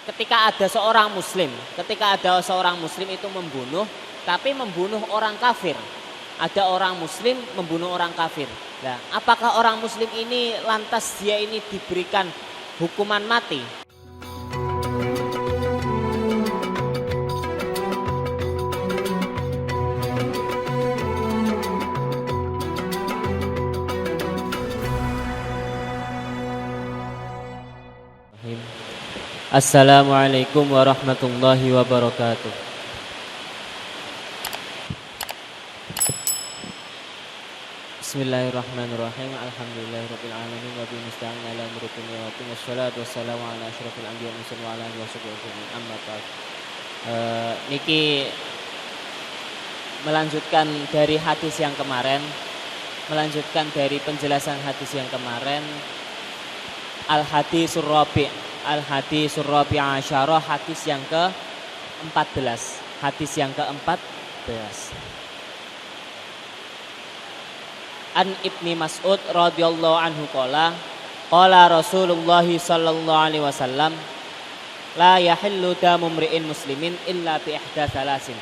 ketika ada seorang muslim itu membunuh, tapi membunuh orang kafir. Ada orang muslim membunuh orang kafir. Nah, apakah orang muslim ini lantas dia ini diberikan hukuman mati? Assalamualaikum warahmatullahi wabarakatuh. Bismillahirrahmanirrahim. Alhamdulillahirabbil alamin wa bihi nasta'in ala umuri dunya wa din. Wassalatu wassalamu ala asyrofil anbiya'i wal mursalin wa ala alihi washabihi amma ba'd. Niki melanjutkan dari hadis yang kemarin, melanjutkan dari penjelasan hadis yang kemarin. Al-hadisur rabi' asyara, hadis yang ke-14. Hadis yang ke-14. An Ibni Mas'ud radhiyallahu anhu qala Rasulullah sallallahu alaihi wasallam la yahillu damu mri'in muslimin illa bi ihda thalasin.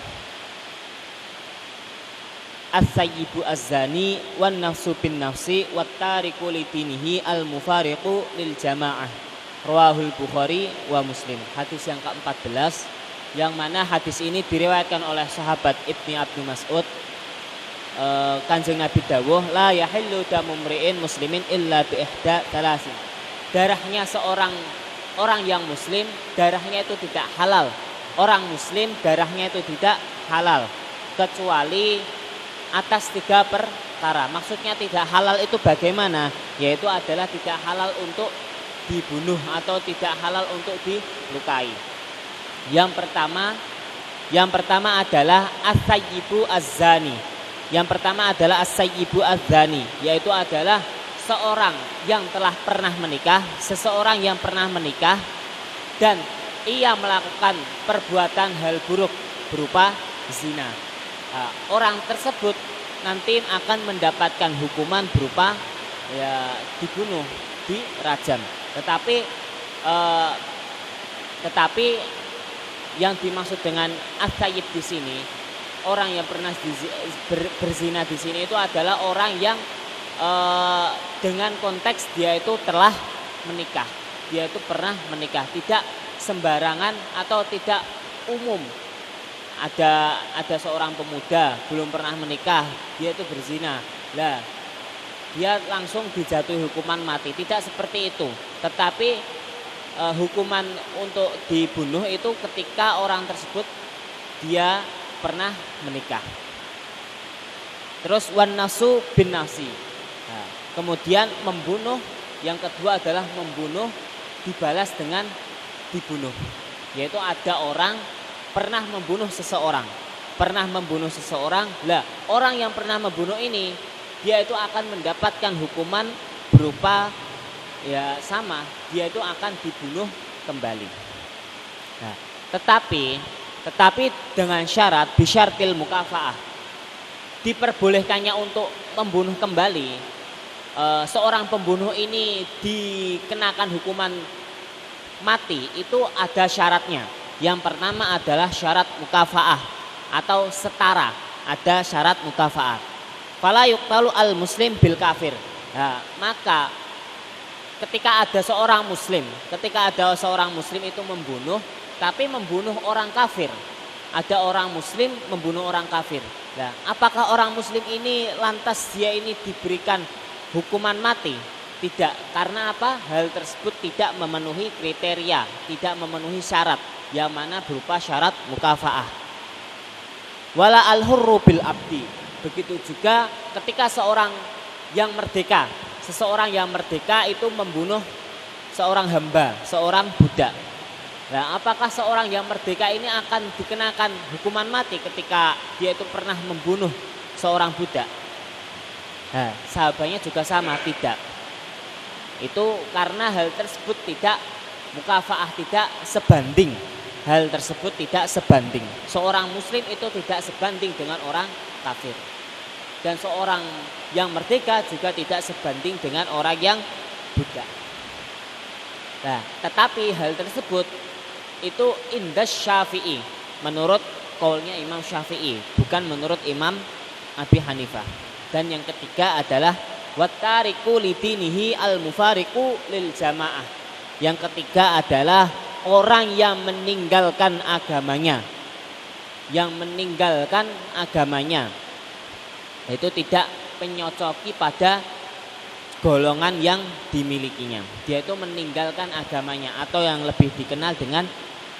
As-sayyibu az-zani wan nafsu bin nafsi wat tariku li dinihi al-mufariqu lil jamaah. Rawahul Bukhari wa Muslim. Hadis yang ke-14, yang mana hadis ini diriwayatkan oleh sahabat Ibni Abdul Mas'ud. Kanjeng Nabi dawuh, la yahillu damu mri'in muslimin illa bi ihda thalasin. Darahnya seorang orang yang muslim, darahnya itu tidak halal. Orang muslim darahnya itu tidak halal kecuali atas 3 perkara. Maksudnya tidak halal itu bagaimana? Yaitu adalah tidak halal untuk dibunuh atau tidak halal untuk dilukai. Yang pertama adalah as-sayyibu az-zani. Yang pertama adalah as-sayyibu az-zani, yaitu adalah seorang yang telah pernah menikah, seseorang yang pernah menikah dan ia melakukan perbuatan hal buruk berupa zina. Orang tersebut nanti akan mendapatkan hukuman berupa dibunuh, dirajam. Tetapi yang dimaksud dengan as-sayyib di sini, orang yang pernah berzina di sini itu adalah orang yang dengan konteks dia itu telah menikah, dia itu pernah menikah, tidak sembarangan atau tidak umum. Ada seorang pemuda belum pernah menikah, dia itu berzina, lah dia langsung dijatuhi hukuman mati. Tidak seperti itu. Tetapi hukuman untuk dibunuh itu ketika orang tersebut dia pernah menikah. Terus wan nafsu bin nafsi. Kemudian membunuh, yang kedua adalah membunuh dibalas dengan dibunuh. Yaitu ada orang pernah membunuh seseorang. Lah, orang yang pernah membunuh ini dia itu akan mendapatkan hukuman berupa sama, dia itu akan dibunuh kembali. Nah, tetapi dengan syarat bisyartil mukafaah, diperbolehkannya untuk membunuh kembali. Seorang pembunuh ini dikenakan hukuman mati itu ada syaratnya. Yang pertama adalah syarat mukafaah atau setara, ada syarat mukafaah. Fala yuqtalu al muslim bil kafir. Maka ketika ada seorang muslim itu membunuh, tapi membunuh orang kafir. Ada orang muslim membunuh orang kafir. Nah, apakah orang muslim ini lantas dia ini diberikan hukuman mati? Tidak, karena apa? Hal tersebut tidak memenuhi kriteria, tidak memenuhi syarat, yang mana berupa syarat mukafaah. Wala al hurru bil abdi. Begitu juga ketika seseorang yang merdeka itu membunuh seorang hamba, seorang budak. Nah, apakah seorang yang merdeka ini akan dikenakan hukuman mati ketika dia itu pernah membunuh seorang budak? Nah, sahabatnya juga sama, tidak. Itu karena hal tersebut tidak mukafaah, tidak sebanding. Hal tersebut tidak sebanding. Seorang muslim itu tidak sebanding dengan orang kafir. Dan seorang yang merdeka juga tidak sebanding dengan orang yang budak. Nah, tetapi hal tersebut itu indas Syafi'i, menurut kaulnya Imam Syafi'i, bukan menurut Imam Abi Hanifah. Dan yang ketiga adalah wattariku lidinihi al-mufariqu lil jamaah. Yang ketiga adalah orang yang meninggalkan agamanya. Yang meninggalkan agamanya itu tidak menyocoki pada golongan yang dimilikinya. Dia itu meninggalkan agamanya, atau yang lebih dikenal dengan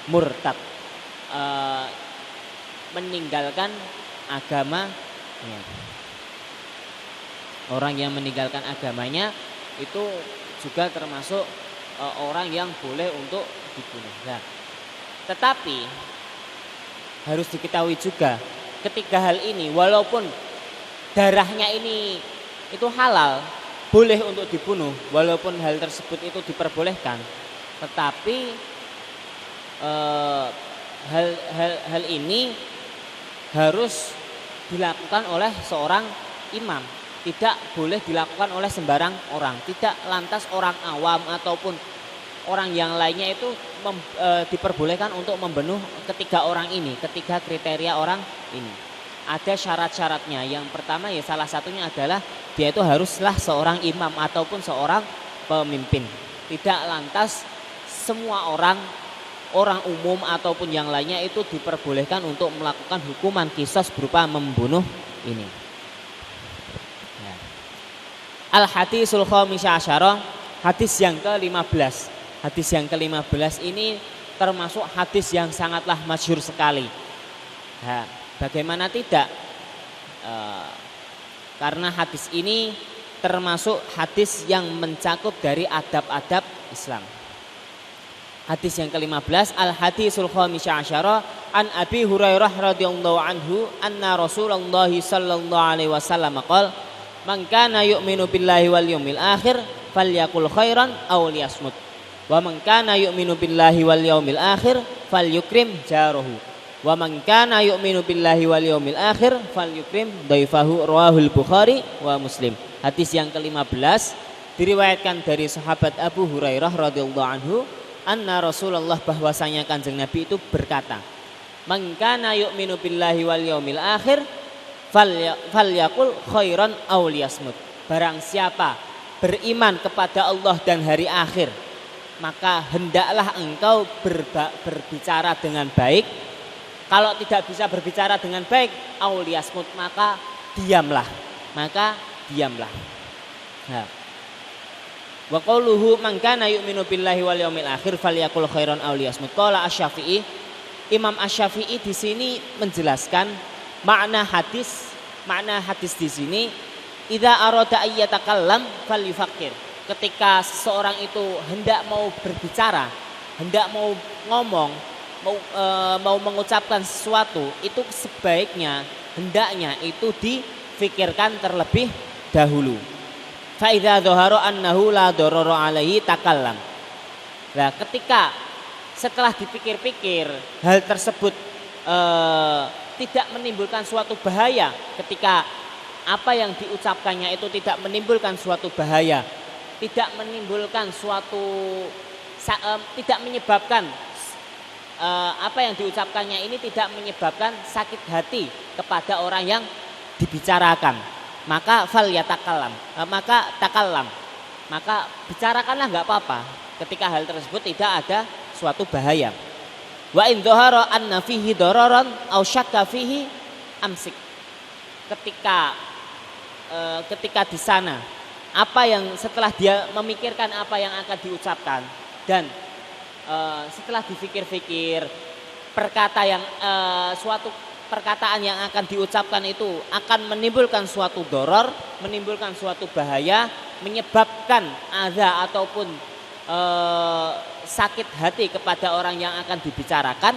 murtad, meninggalkan agama. Orang yang meninggalkan agamanya itu juga termasuk orang yang boleh untuk dibunuh. Nah, tetapi harus diketahui juga ketiga hal ini, walaupun darahnya ini itu halal, boleh untuk dibunuh, walaupun hal tersebut itu diperbolehkan, tetapi hal ini harus dilakukan oleh seorang imam, tidak boleh dilakukan oleh sembarang orang, tidak lantas orang awam ataupun orang yang lainnya itu diperbolehkan untuk membunuh ketiga orang ini, ketiga kriteria orang ini. Ada syarat-syaratnya. Yang pertama ya salah satunya adalah dia itu haruslah seorang imam ataupun seorang pemimpin. Tidak lantas semua orang umum ataupun yang lainnya itu diperbolehkan untuk melakukan hukuman qisas berupa membunuh ini. Ya. Al-hadisul khamisya asyara, hadis yang ke-15. Hadis yang ke-15 ini termasuk hadis yang sangatlah masyhur sekali. Nah, bagaimana tidak? Karena hadis ini termasuk hadis yang mencakup dari adab-adab Islam. Hadis yang ke-15, al-hadisul khamisya asyara an Abi Hurairah radhiyallahu anhu anna Rasulullah sallallahu alaihi wasallam qala man kana yu'minu billahi wal yawmil akhir falyakul khairan aw liyasmut wa man kana yu'minu billahi wal yawmil akhir falyukrim jarahu wa man kana yu'minu billahi wal yawmil akhir falyukrim dhaifahu, rawahul Bukhari wa Muslim. Hadis yang ke-15 diriwayatkan dari sahabat Abu Hurairah radhiyallahu anhu anna Rasulullah, bahwasanya Kanjeng Nabi itu berkata, man kana yu'minu billahi wal yawmil akhir falyakul khairan aw liyasmut. Barang siapa beriman kepada Allah dan hari akhir, maka hendaklah engkau berbicara dengan baik. Kalau tidak bisa berbicara dengan baik, aw liyasmut, maka diamlah. Nah. Wa qauluhu man kana yu'minu billahi wal yawmil akhir falyakul khairan aw liyasmut. Qala Asy-Syafi'i, Imam Asy-Syafi'i di sini menjelaskan makna hadis di sini, idza arada ayyatakallam falyufakkir. Ketika seseorang itu hendak mau berbicara, hendak mau ngomong, mau mengucapkan sesuatu, itu sebaiknya hendaknya itu difikirkan terlebih dahulu. Fa idza dhahara annahu la darara alaihi takallam. Nah, ketika setelah dipikir-pikir hal tersebut tidak menimbulkan suatu bahaya, ketika apa yang diucapkannya itu tidak menimbulkan suatu bahaya, tidak menimbulkan suatu tidak menyebabkan apa yang diucapkannya ini tidak menyebabkan sakit hati kepada orang yang dibicarakan, maka takallam, maka bicarakanlah, nggak apa-apa ketika hal tersebut tidak ada suatu bahaya. Wa in dhahara anna fihi dararan aw syakka fihi amsik. Ketika di sana apa yang setelah dia memikirkan apa yang akan diucapkan dan setelah dipikir-pikir suatu perkataan yang akan diucapkan itu akan menimbulkan suatu doror, menimbulkan suatu bahaya, menyebabkan adza ataupun sakit hati kepada orang yang akan dibicarakan,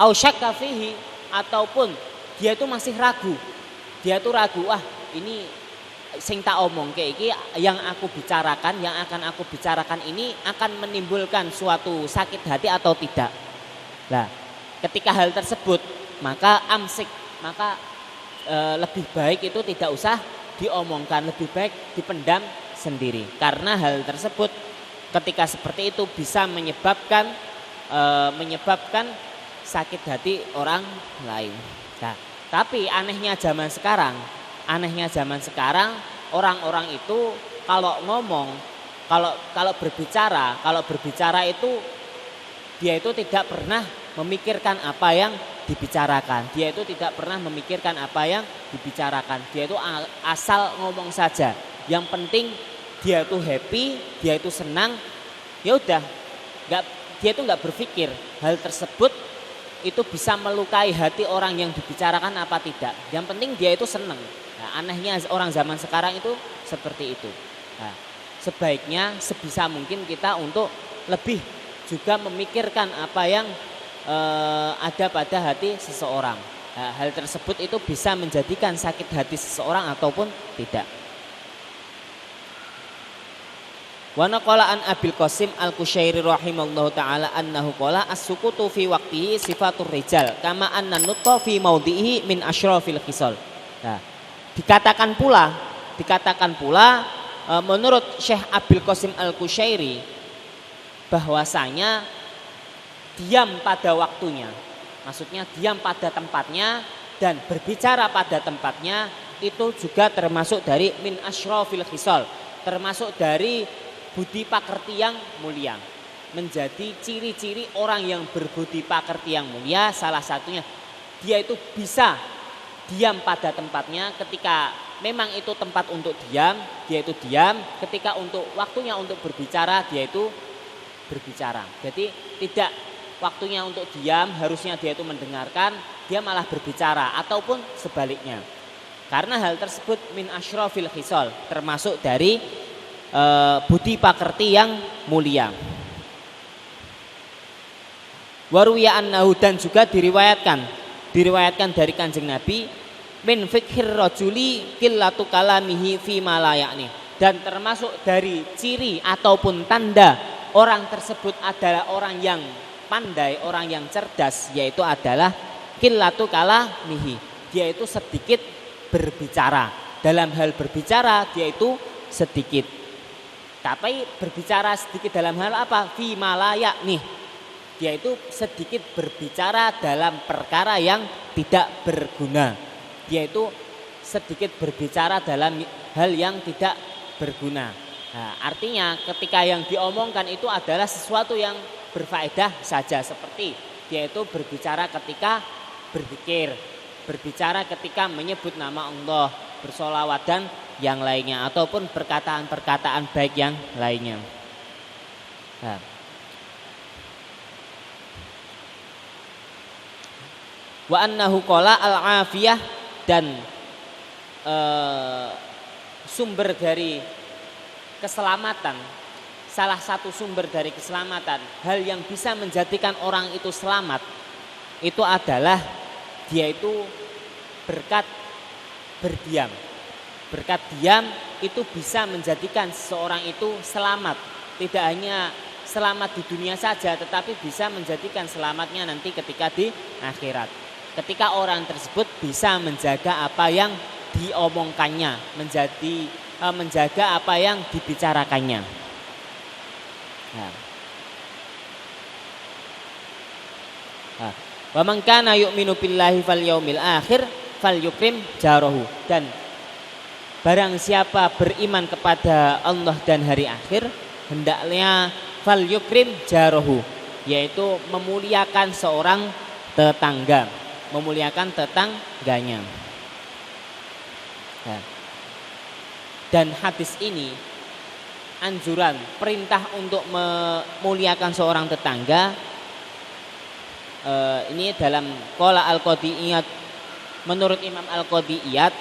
au syakka fihi, ataupun dia itu masih ragu, ini sing tak omong kayak iki yang aku bicarakan, yang akan aku bicarakan ini akan menimbulkan suatu sakit hati atau tidak. Nah, ketika hal tersebut maka amsik, maka lebih baik itu tidak usah diomongkan, lebih baik dipendam sendiri, karena hal tersebut ketika seperti itu bisa menyebabkan sakit hati orang lain. Nah, tapi anehnya zaman sekarang orang-orang itu kalau ngomong, kalau berbicara itu dia itu tidak pernah memikirkan apa yang dibicarakan. Dia itu tidak pernah memikirkan apa yang dibicarakan. Dia itu asal ngomong saja. Yang penting dia itu happy, dia itu senang. Ya udah, dia itu nggak berpikir hal tersebut itu bisa melukai hati orang yang dibicarakan apa tidak. Yang penting dia itu senang. Nah, anehnya orang zaman sekarang itu seperti itu. Nah, sebaiknya sebisa mungkin kita untuk lebih juga memikirkan apa yang ada pada hati seseorang. Nah, hal tersebut itu bisa menjadikan sakit hati seseorang ataupun tidak. Wa naqala an Abil Qasim Al-Qushairi rahimallahu taala annahu qala as-sukutu fi waqtihi sifatur rijal kama anna nutqa fi maudhihi min asyrafil khisal. Nah, dikatakan pula menurut Syekh Abil Qasim Al-Qushairi bahwasanya diam pada waktunya, maksudnya diam pada tempatnya dan berbicara pada tempatnya itu juga termasuk dari min asyrafil khisal, termasuk dari budi pakerti yang mulia. Menjadi ciri-ciri orang yang berbudi pakerti yang mulia salah satunya dia itu bisa diam pada tempatnya. Ketika memang itu tempat untuk diam, dia itu diam. Ketika untuk waktunya untuk berbicara, dia itu berbicara. Jadi tidak waktunya untuk diam, harusnya dia itu mendengarkan, dia malah berbicara ataupun sebaliknya. Karena hal tersebut min asyrafil khisal, termasuk dari budi pakerti yang mulia. Waruya annahu, dan juga diriwayatkan dari Kanjeng Nabi min fikhir rajuli qillatu kalamihi fi ma la ya'ni, dan termasuk dari ciri ataupun tanda orang tersebut adalah orang yang pandai, orang yang cerdas, yaitu adalah qillatu kalamihi, dia itu sedikit berbicara. Dalam hal berbicara dia itu sedikit. Tapi berbicara sedikit dalam hal apa? Fi ma la ya'ni, dia itu sedikit berbicara dalam perkara yang tidak berguna. Dia itu sedikit berbicara dalam hal yang tidak berguna. Nah, artinya ketika yang diomongkan itu adalah sesuatu yang berfaedah saja, seperti dia itu berbicara ketika berzikir, berbicara ketika menyebut nama Allah, bersolawat dan yang lainnya, ataupun perkataan-perkataan baik yang lainnya. Nah. Wa annahu qala al-afiyah, dan sumber dari keselamatan, salah satu sumber dari keselamatan, hal yang bisa menjadikan orang itu selamat itu adalah dia itu berkat berdiam. Berkat diam itu bisa menjadikan seseorang itu selamat. Tidak hanya selamat di dunia saja, tetapi bisa menjadikan selamatnya nanti ketika di akhirat. Ketika orang tersebut bisa menjaga apa yang diomongkannya, menjaga apa yang dibicarakannya. Wa man kana yu'minu billahi fal yaumil akhir falyukrim jarahu, dan barang siapa beriman kepada Allah dan hari akhir, hendaknya falyukrim jarahu, yaitu memuliakan seorang tetangga, memuliakan tetangganya. Dan hadis ini anjuran, perintah untuk memuliakan seorang tetangga, ini dalam qala al-Qadiyat, menurut Imam al-Qadiyat,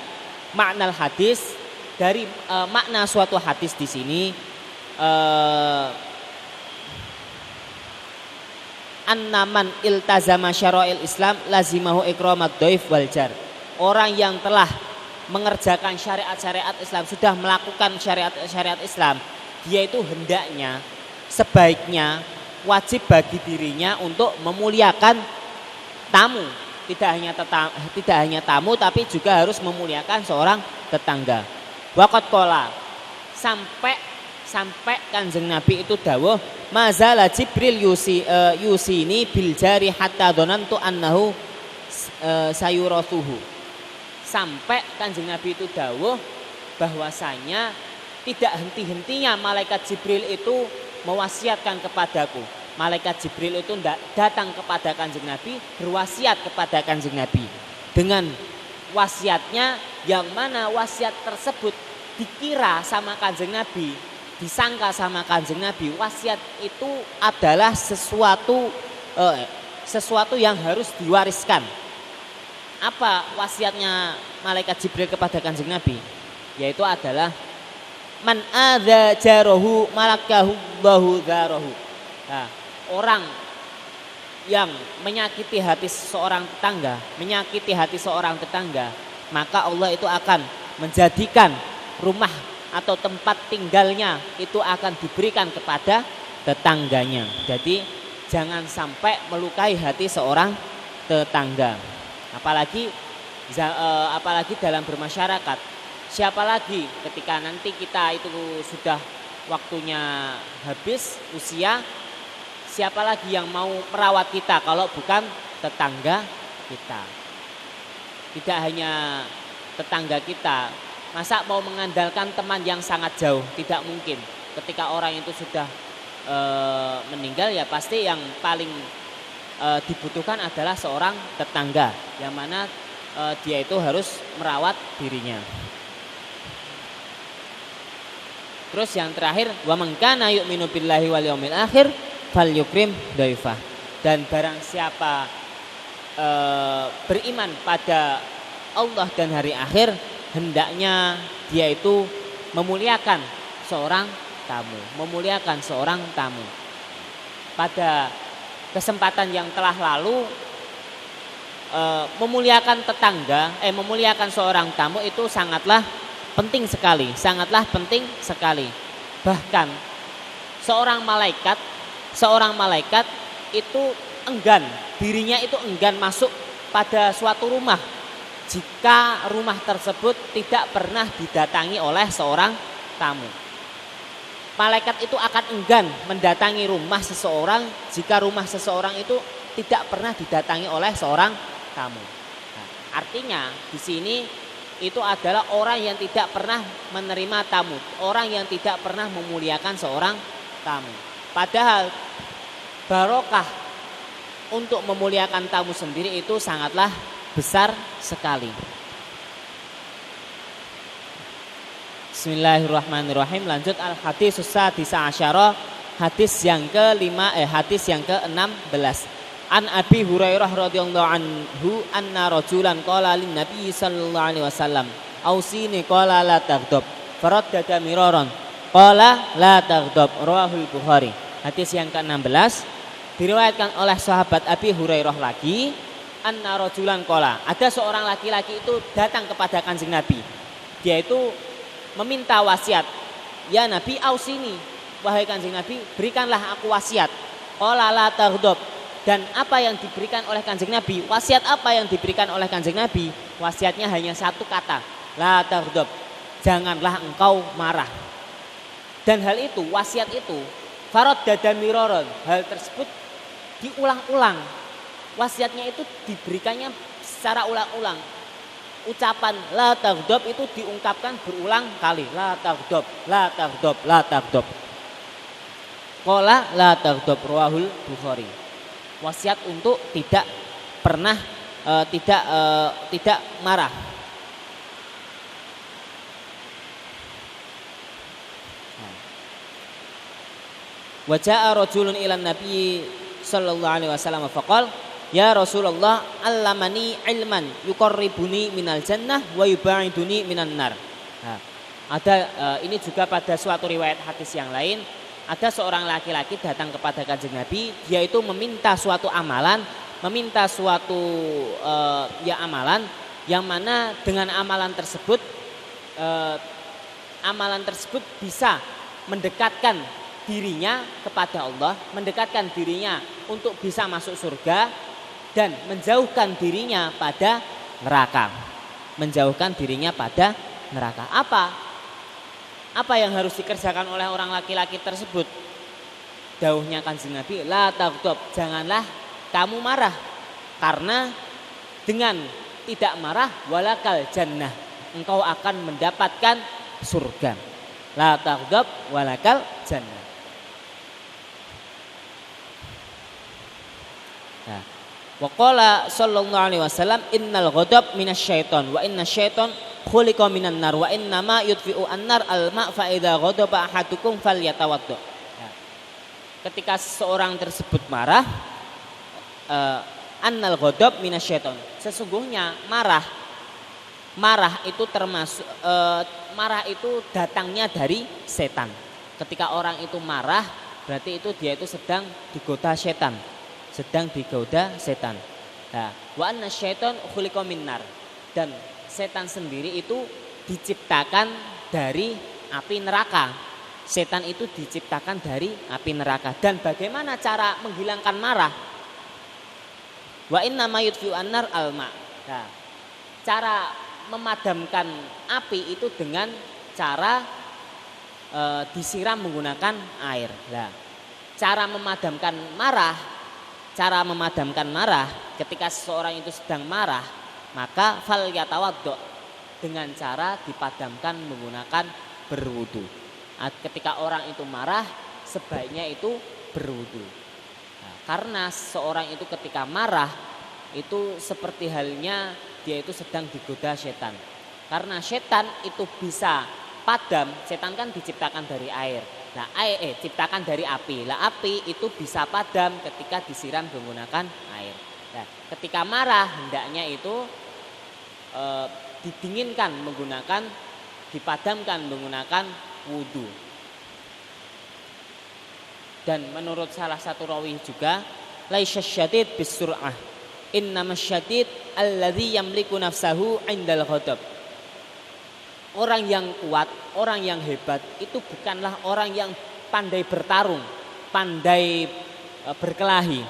makna hadis dari makna suatu hadis di sini annaman iltazama syara'il Islam lazimahu ikramat dhaif wal jar. Orang yang telah mengerjakan syariat-syariat Islam, sudah melakukan syariat-syariat Islam, dia itu hendaknya, sebaiknya wajib bagi dirinya untuk memuliakan tamu. Tidak hanya tamu, tapi juga harus memuliakan seorang tetangga. Waqat qala, sampai Kanjeng Nabi itu dawuh mazala Jibril yusini bil jari hatta dhanantu annahu sayurasuhu. Sampai Kanjeng Nabi itu dawuh bahwasanya tidak henti-hentinya malaikat Jibril itu mewasiatkan kepadaku. Malaikat Jibril itu datang kepada Kanjeng Nabi, berwasiat kepada Kanjeng Nabi dengan wasiatnya yang mana wasiat tersebut dikira sama Kanjeng Nabi, disangka sama Kanjeng Nabi, wasiat itu adalah sesuatu yang harus diwariskan. Apa wasiatnya malaikat Jibril kepada Kanjeng Nabi? Yaitu adalah man adza jarahu malakahu Allahu dzarahu. Nah, orang yang menyakiti hati seorang tetangga, maka Allah itu akan menjadikan rumah atau tempat tinggalnya itu akan diberikan kepada tetangganya. Jadi jangan sampai melukai hati seorang tetangga. Apalagi dalam bermasyarakat. Siapa lagi ketika nanti kita itu sudah waktunya habis usia, siapa lagi yang mau merawat kita kalau bukan tetangga kita? Tidak hanya tetangga kita, masa mau mengandalkan teman yang sangat jauh? Tidak mungkin. Ketika orang itu sudah meninggal, ya pasti yang paling dibutuhkan adalah seorang tetangga, yang mana dia itu harus merawat dirinya. Terus yang terakhir, wa man kana yu'minu billahi wal yaumil akhir falyukrim dhaifah. Dan barang siapa beriman pada Allah dan hari akhir, hendaknya dia itu memuliakan seorang tamu. Pada kesempatan yang telah lalu, memuliakan seorang tamu itu sangatlah penting sekali. Bahkan seorang malaikat itu dirinya itu enggan masuk pada suatu rumah jika rumah tersebut tidak pernah didatangi oleh seorang tamu. Malaikat itu akan enggan mendatangi rumah seseorang jika rumah seseorang itu tidak pernah didatangi oleh seorang tamu. Nah, artinya di sini itu adalah orang yang tidak pernah menerima tamu, orang yang tidak pernah memuliakan seorang tamu. Padahal barokah untuk memuliakan tamu sendiri itu sangatlah besar sekali. Bismillahirrahmanirrahim. Lanjut al-hadis sadisa asyara, hadis yang ke-16. An Abi Hurairah radhiyallahu anhu anna rajulan qala lin Nabi sallallahu alaihi wasallam ausini qala la taghdab faraddada miraran qala la taghdab rawahul Bukhari. Hadis yang ke-16 diriwayatkan oleh sahabat Abi Hurairah lagi, anna rajulan qala, ada seorang laki-laki itu datang kepada Kanjeng Nabi. Dia itu meminta wasiat, ya Nabi ausini, wahai Kanjeng Nabi berikanlah aku wasiat. Qala la taghdab. Dan apa yang diberikan oleh Kanjeng Nabi? Wasiat apa yang diberikan oleh Kanjeng Nabi? Wasiatnya hanya satu kata, la taghdab, janganlah engkau marah. Dan hal itu, wasiat itu, faraddada miraran, hal tersebut diulang-ulang. Wasiatnya itu diberikannya secara ulang-ulang. Ucapan la taghdab itu diungkapkan berulang kali, la taghdab, la taghdab, la taghdab. Qala la taghdab rawahul Bukhari. Wasiat untuk tidak pernah tidak marah. Wa jaa rajulun ila Nabi sallallahu alaihi wasallam faqala ya Rasulullah allamani ilman yuqarribuni minal jannah wa yubaiduni minan nar. Ini juga pada suatu riwayat hadis yang lain. Ada seorang laki-laki datang kepada Kanjeng Nabi, dia itu meminta suatu amalan, amalan yang mana dengan amalan tersebut bisa mendekatkan dirinya kepada Allah, mendekatkan dirinya untuk bisa masuk surga dan menjauhkan dirinya pada neraka. Apa? Apa yang harus dikerjakan oleh orang laki-laki tersebut? Dawuhnya Kanjeng Nabi, la taghdab, janganlah kamu marah, karena dengan tidak marah walakal jannah, engkau akan mendapatkan surga. La taghdab walakal jannah. Nah, wa qala sallallahu alaihi wasallam innal ghadab minasyaiton wa inna syaiton khuliqa minan nar wa inna ma yudfi'u an-nar al-ma' fa idza ghadaba ahadukum falyatawaddo. Nah, ketika seseorang tersebut marah, annal ghadab minasyaiton, sesungguhnya marah itu termasuk marah itu datangnya dari setan. Ketika orang itu marah, berarti itu dia itu sedang digoda setan. Nah, wa anna syaiton khuliqa min nar, dan setan sendiri itu diciptakan dari api neraka. Setan itu diciptakan dari api neraka. Dan bagaimana cara menghilangkan marah? Wa inna ma yudfi'u an-nar al-ma. Nah, cara memadamkan api itu dengan cara disiram menggunakan air. Nah, cara memadamkan marah ketika seseorang itu sedang marah, maka fal yatawaddo, dengan cara dipadamkan menggunakan berwudu. Ketika orang itu marah, sebaiknya itu berwudu. Nah, karena seseorang itu ketika marah itu seperti halnya dia itu sedang digoda setan. Karena setan itu bisa padam, setan kan diciptakan dari air. Nah, ciptakan dari api. Lah api itu bisa padam ketika disiram menggunakan air. Nah, ketika marah hendaknya itu dipadamkan menggunakan wudu. Dan menurut salah satu rawi juga, laisa syadid bisur'ah, innamas syadid alladzi yamliku nafsahu 'indal ghadab. Orang yang kuat, orang yang hebat itu bukanlah orang yang pandai bertarung, pandai berkelahi.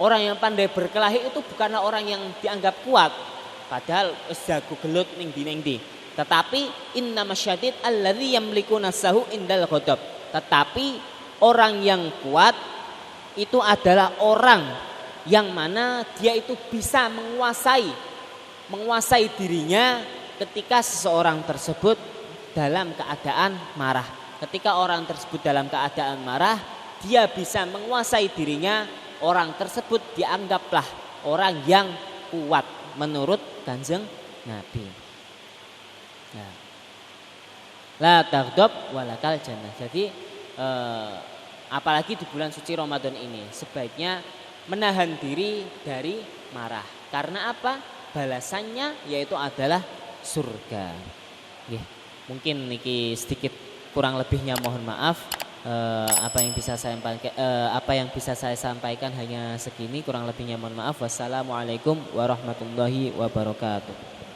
Orang yang pandai berkelahi itu bukanlah orang yang dianggap kuat, padahal jago gelut ning di. Tetapi innamasyadid alladzi yamliku nafsahu indal ghadab. Tetapi orang yang kuat itu adalah orang yang mana dia itu bisa menguasai dirinya ketika seseorang tersebut dalam keadaan marah. Ketika orang tersebut dalam keadaan marah, dia bisa menguasai dirinya. Orang tersebut dianggaplah orang yang kuat menurut Kanjeng Nabi. Nah, la taghdab walakal jannah. Jadi apalagi di bulan suci Ramadan ini sebaiknya menahan diri dari marah. Karena apa? Balasannya yaitu adalah surga. Mungkin niki sedikit kurang lebihnya mohon maaf. Apa yang bisa saya sampaikan hanya segini, kurang lebihnya mohon maaf. Wassalamualaikum warahmatullahi wabarakatuh.